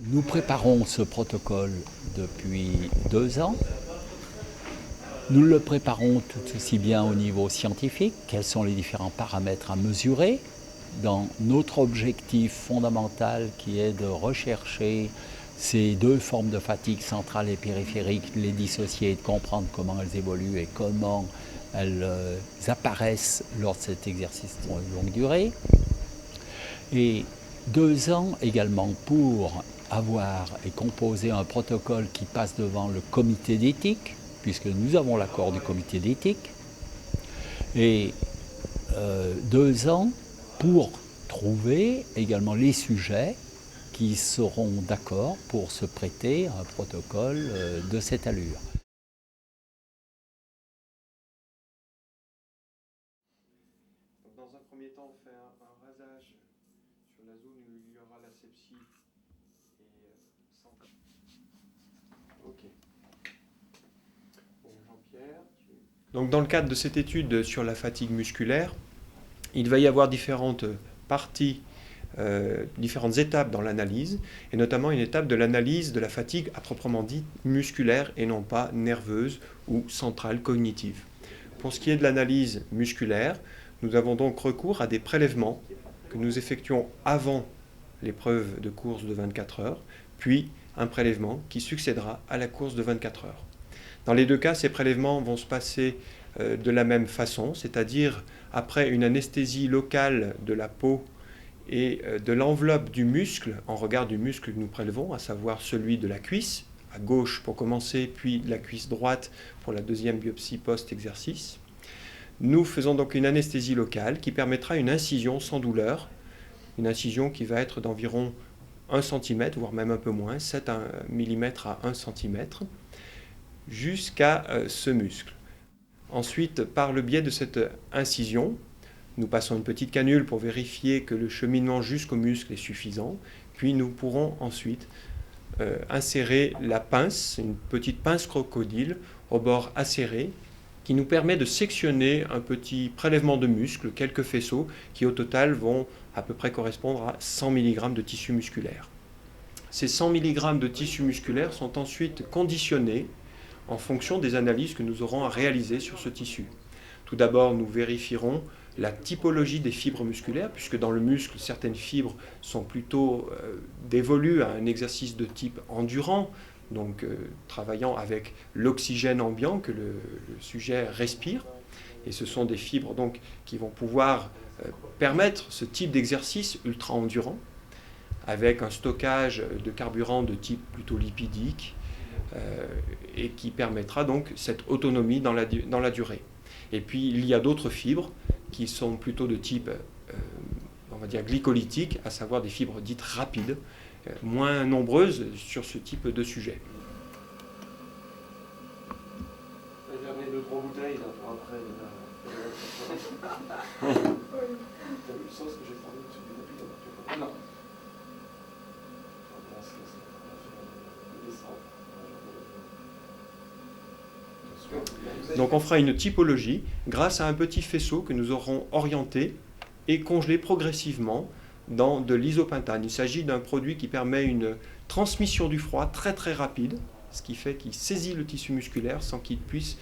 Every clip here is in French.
Nous préparons ce protocole depuis 2 ans. Nous le préparons tout aussi bien au niveau scientifique, quels sont les différents paramètres à mesurer, dans notre objectif fondamental qui est de rechercher ces deux formes de fatigue centrale et périphérique, les dissocier et de comprendre comment elles évoluent et comment elles apparaissent lors de cet exercice de longue durée. Et 2 ans également pour avoir et composer un protocole qui passe devant le comité d'éthique, puisque nous avons l'accord du comité d'éthique, et 2 ans pour trouver également les sujets qui seront d'accord pour se prêter à un protocole de cette allure. Dans un premier temps, on fait un rasage sur la zone où il y aura la sepsie et sans... Ok. Bon, Jean-Pierre, Donc dans le cadre de cette étude sur la fatigue musculaire, il va y avoir différentes parties, différentes étapes dans l'analyse, et notamment une étape de l'analyse de la fatigue à proprement dit musculaire et non pas nerveuse ou centrale cognitive. Pour ce qui est de l'analyse musculaire, nous avons donc recours à des prélèvements que nous effectuons avant l'épreuve de course de 24 heures, puis un prélèvement qui succédera à la course de 24 heures. Dans les deux cas, ces prélèvements vont se passer de la même façon, c'est-à-dire après une anesthésie locale de la peau et de l'enveloppe du muscle, en regard du muscle que nous prélevons, à savoir celui de la cuisse, à gauche pour commencer, puis de la cuisse droite pour la deuxième biopsie post-exercice. Nous faisons donc une anesthésie locale qui permettra une incision sans douleur, une incision qui va être d'environ 1 cm, voire même un peu moins, 7 mm à 1 cm, jusqu'à ce muscle. Ensuite, par le biais de cette incision, nous passons une petite canule pour vérifier que le cheminement jusqu'au muscle est suffisant, puis nous pourrons ensuite insérer la pince, une petite pince crocodile au bord acéré, qui nous permet de sectionner un petit prélèvement de muscle, quelques faisceaux, qui au total vont à peu près correspondre à 100 mg de tissu musculaire. Ces 100 mg de tissu musculaire sont ensuite conditionnés en fonction des analyses que nous aurons à réaliser sur ce tissu. Tout d'abord, nous vérifierons la typologie des fibres musculaires, puisque dans le muscle, certaines fibres sont plutôt dévolues à un exercice de type endurant, donc travaillant avec l'oxygène ambiant que le sujet respire. Et ce sont des fibres donc, qui vont pouvoir permettre ce type d'exercice ultra-endurant, avec un stockage de carburant de type plutôt lipidique, et qui permettra donc cette autonomie dans la durée. Et puis il y a d'autres fibres qui sont plutôt de type, on va dire, glycolytique, à savoir des fibres dites rapides, moins nombreuses sur ce type de sujet. J'ai amené 2-3 bouteilles là, pour après. T'as vu le sauce que j'ai formé sur le tapis là? Non. Donc on fera une typologie grâce à un petit faisceau que nous aurons orienté et congelé progressivement dans de l'isopentane. Il s'agit d'un produit qui permet une transmission du froid très très rapide, ce qui fait qu'il saisit le tissu musculaire sans qu'il puisse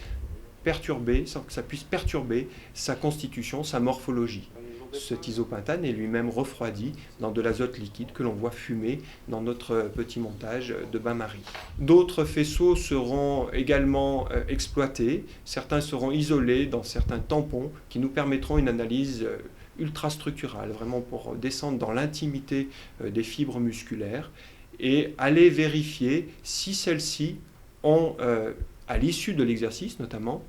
perturber, sans que ça puisse perturber sa constitution, sa morphologie. Cet isopentane est lui-même refroidi dans de l'azote liquide que l'on voit fumer dans notre petit montage de bain-marie. D'autres faisceaux seront également exploités. Certains seront isolés dans certains tampons qui nous permettront une analyse ultrastructurale, vraiment pour descendre dans l'intimité des fibres musculaires et aller vérifier si celles-ci ont, à l'issue de l'exercice notamment,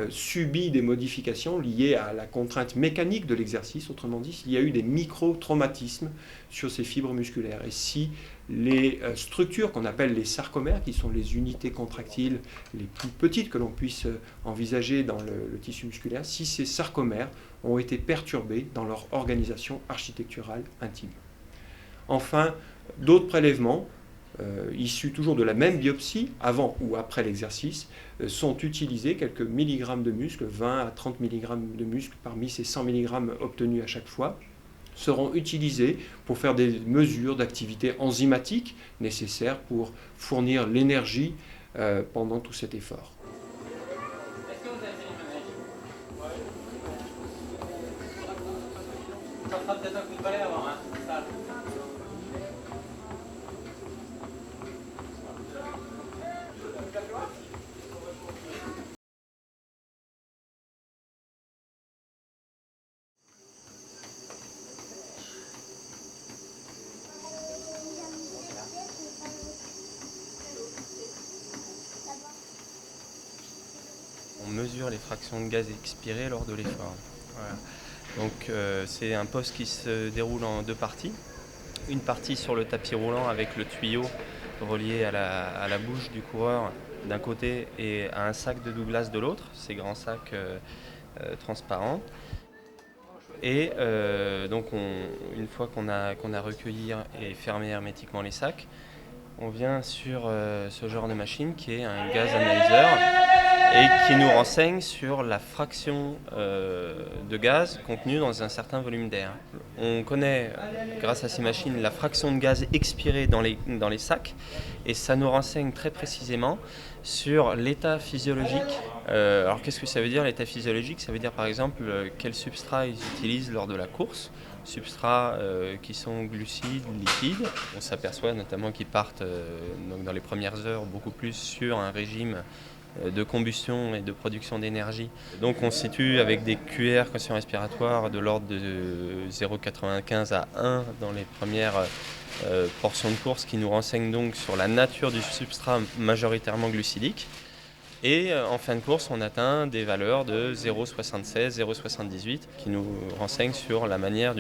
subit des modifications liées à la contrainte mécanique de l'exercice, autrement dit, s'il y a eu des micro-traumatismes sur ces fibres musculaires. Et si les structures qu'on appelle les sarcomères, qui sont les unités contractiles les plus petites que l'on puisse envisager dans le tissu musculaire, si ces sarcomères ont été perturbés dans leur organisation architecturale intime. Enfin, d'autres prélèvements, issus toujours de la même biopsie, avant ou après l'exercice, sont utilisés quelques milligrammes de muscle, 20 à 30 mg de muscle parmi ces 100 mg obtenus à chaque fois. seront utilisés pour faire des mesures d'activité enzymatique nécessaires pour fournir l'énergie pendant tout cet effort. Est-ce que vous avez fait une manège? Ça fera peut-être un coup de balai avant, hein, ça. On mesure les fractions de gaz expirées lors de l'effort. Voilà. Donc c'est un poste qui se déroule en 2 parties. Une partie sur le tapis roulant avec le tuyau relié à la bouche du coureur d'un côté et à un sac de Douglas de l'autre, ces grands sacs transparents. Et donc une fois qu'on a recueilli et fermé hermétiquement les sacs, on vient sur ce genre de machine qui est un gaz analyseur et qui nous renseigne sur la fraction de gaz contenue dans un certain volume d'air. On connaît, grâce à ces machines, la fraction de gaz expirée dans les sacs et ça nous renseigne très précisément sur l'état physiologique. Alors qu'est-ce que ça veut dire l'état physiologique? Ça veut dire par exemple quel substrat ils utilisent lors de la course. Substrats qui sont glucides, lipides. On s'aperçoit notamment qu'ils partent donc dans les premières heures beaucoup plus sur un régime de combustion et de production d'énergie. Donc on se situe avec des QR, quotient respiratoire, de l'ordre de 0,95 à 1 dans les premières portions de course, qui nous renseignent donc sur la nature du substrat majoritairement glucidique. Et en fin de course, on atteint des valeurs de 0,76, 0,78 qui nous renseignent sur la manière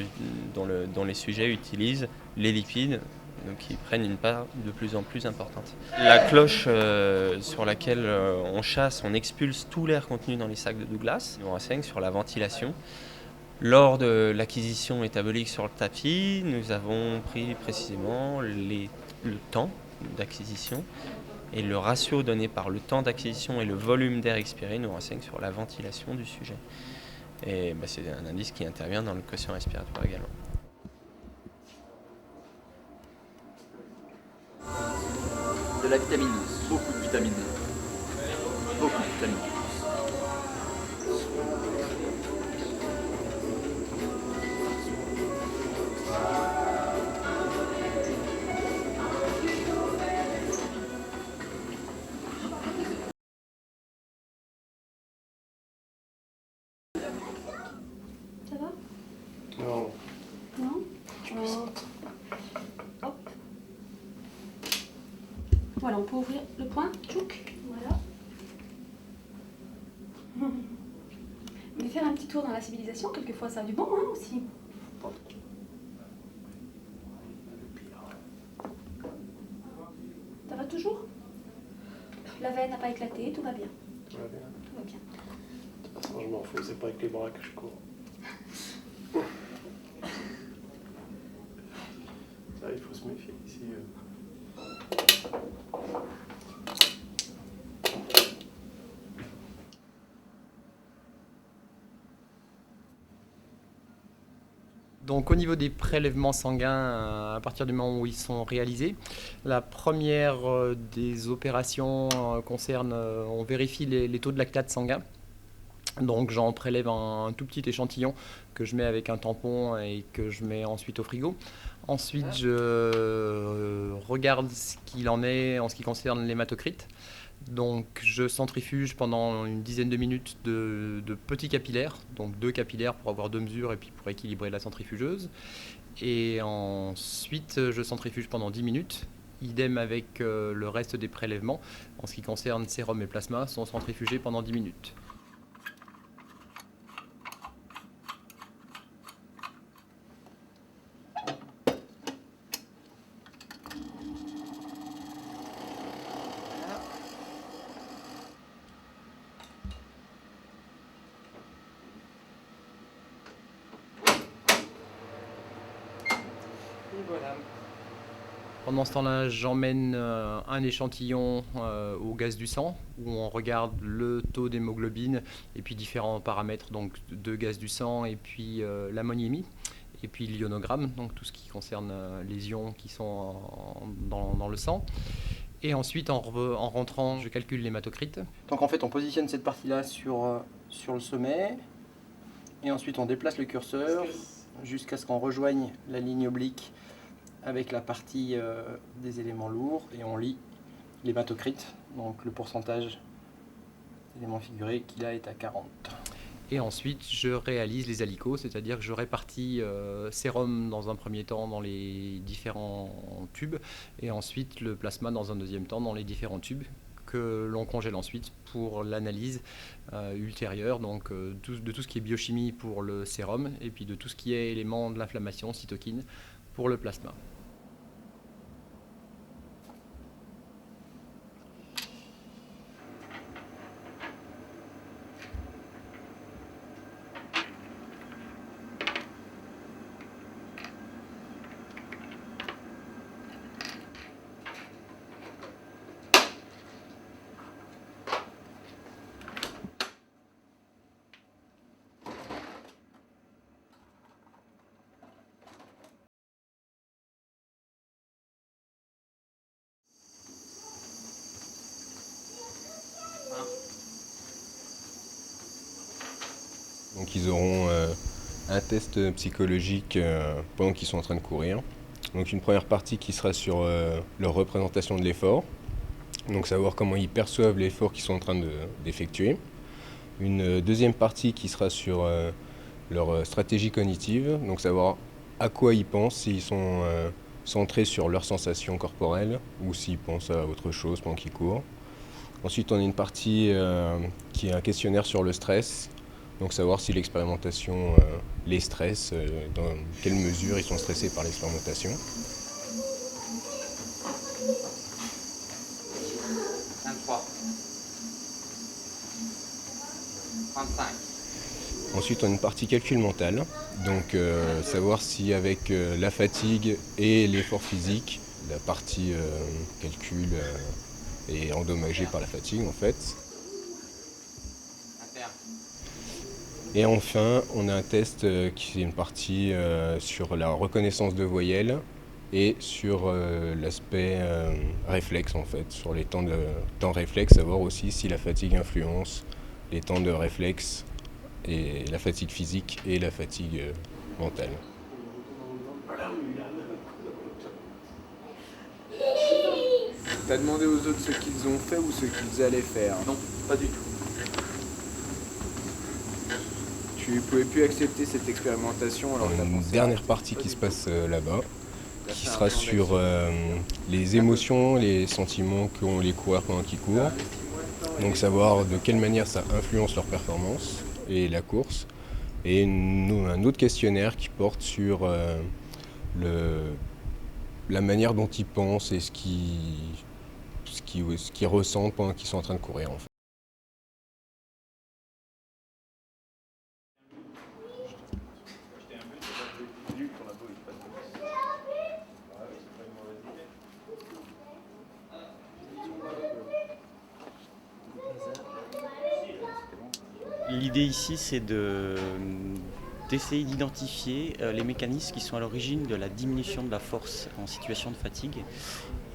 dont les sujets utilisent les lipides, donc qui prennent une part de plus en plus importante. La cloche sur laquelle on chasse, on expulse tout l'air contenu dans les sacs de Douglas, nous renseigne sur la ventilation. Lors de l'acquisition métabolique sur le tapis, nous avons pris précisément le temps d'acquisition. Et le ratio donné par le temps d'acquisition et le volume d'air expiré nous renseigne sur la ventilation du sujet. Et c'est un indice qui intervient dans le quotient respiratoire également. De la vitamine, beaucoup de vitamines. Beaucoup de vitamines. Ça va? Non. Non? Hop. Voilà, on peut ouvrir le point. Tchouk. Voilà. Mais faire un petit tour dans la civilisation, quelquefois ça a du bon aussi. Ça va toujours? La veine n'a pas éclaté, tout va bien. Tout va bien. Tout va bien. De toute façon, je m'en fous, c'est pas avec les bras que je cours. Ça, il faut se méfier ici. Donc au niveau des prélèvements sanguins, à partir du moment où ils sont réalisés, la première des opérations concerne, on vérifie les taux de lactate sanguin. Donc j'en prélève un tout petit échantillon que je mets avec un tampon et que je mets ensuite au frigo. Ensuite je regarde ce qu'il en est en ce qui concerne l'hématocrite. Donc je centrifuge pendant une dizaine de minutes de petits capillaires, donc 2 capillaires pour avoir 2 mesures et puis pour équilibrer la centrifugeuse. Et ensuite je centrifuge pendant 10 minutes. Idem avec le reste des prélèvements. En ce qui concerne sérum et plasma, sont centrifugés pendant 10 minutes. Voilà. Pendant ce temps-là, j'emmène un échantillon au gaz du sang où on regarde le taux d'hémoglobine et puis différents paramètres donc de gaz du sang et puis l'ammoniémie. et puis l'ionogramme, donc tout ce qui concerne les ions qui sont dans le sang. Et ensuite, en rentrant, je calcule l'hématocrite. Donc en fait, on positionne cette partie-là sur le sommet, et ensuite on déplace le curseur jusqu'à ce qu'on rejoigne la ligne oblique avec la partie des éléments lourds, et on lit l'hématocrite, donc le pourcentage d'éléments figurés qui là est à 40. Et ensuite, je réalise les aliquots, c'est-à-dire que je répartis sérum dans un premier temps dans les différents tubes, et ensuite le plasma dans un deuxième temps dans les différents tubes, que l'on congèle ensuite pour l'analyse ultérieure, donc de tout ce qui est biochimie pour le sérum, et puis de tout ce qui est éléments de l'inflammation, cytokines, pour le plasma. Donc ils auront un test psychologique pendant qu'ils sont en train de courir. Donc une première partie qui sera sur leur représentation de l'effort, donc savoir comment ils perçoivent l'effort qu'ils sont en train d'effectuer. Une deuxième partie qui sera sur leur stratégie cognitive, donc savoir à quoi ils pensent, s'ils sont centrés sur leurs sensations corporelles ou s'ils pensent à autre chose pendant qu'ils courent. Ensuite on a une partie qui est un questionnaire sur le stress. Donc savoir si l'expérimentation les stresse, dans quelle mesure ils sont stressés par l'expérimentation. 23. 35. Ensuite on a une partie calcul mental, donc savoir si avec la fatigue et l'effort physique, la partie calcul est endommagée par la fatigue en fait. Et enfin, on a un test qui est une partie sur la reconnaissance de voyelles et sur l'aspect réflexe en fait, sur les temps réflexe, savoir aussi si la fatigue influence les temps de réflexe et la fatigue physique et la fatigue mentale. T'as demandé aux autres ce qu'ils ont fait ou ce qu'ils allaient faire? Non, pas du tout. Tu pouvais plus accepter cette expérimentation alors On a une dernière partie qui se passe là-bas, qui sera sur les émotions, les sentiments qu'ont les coureurs pendant qu'ils courent. Donc savoir de quelle manière ça influence leur performance et la course. Et un autre questionnaire qui porte sur la manière dont ils pensent et ce qu'ils ressentent pendant qu'ils sont en train de courir en fait. L'idée ici, c'est d'essayer d'identifier les mécanismes qui sont à l'origine de la diminution de la force en situation de fatigue.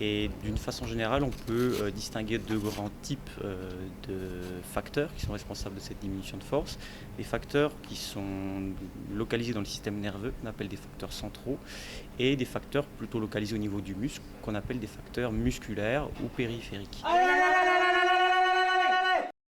Et d'une façon générale, on peut distinguer deux grands types de facteurs qui sont responsables de cette diminution de force. Des facteurs qui sont localisés dans le système nerveux, qu'on appelle des facteurs centraux, et des facteurs plutôt localisés au niveau du muscle, qu'on appelle des facteurs musculaires ou périphériques.